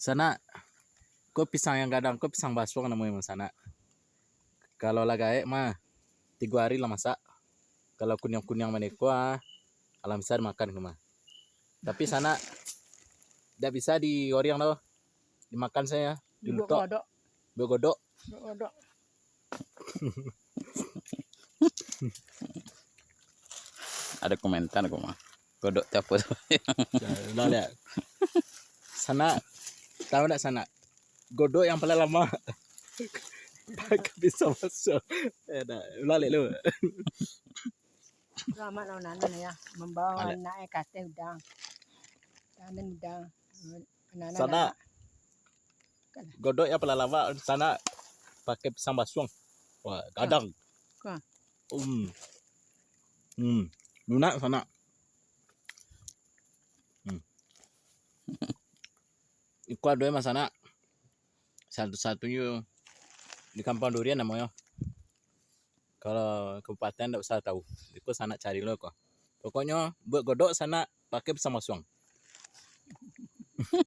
Sana kok pisang yang kadang kok pisang baswang namanya mas sana. Kalau lagae mah 3 hari lah masak. Kalau kunyang manekwa alam besar makan kemah. Tapi sana tidak bisa digoreng loh, dimakan saya dulu tok. Begodok. Ada komentar kok mah. Godok capur. Udah lihat. Sana tahu enggak sana? Godok yang paling lama. Pakai bisa masuk. Ulah lihat lu. Lama nanan ya, membawa anak kate udang. Tamen udang. Sana godok yang paling lama sana pakai pisang baswang. Wah, kadang. Lunak sana. Iku ada mas sana. Satu-satunya di Kampung Durian namanya. Kalau kabupaten enggak usah tahu. Iku sana cari lo kok. Pokoknya buat godok sana pakai pisang baswang.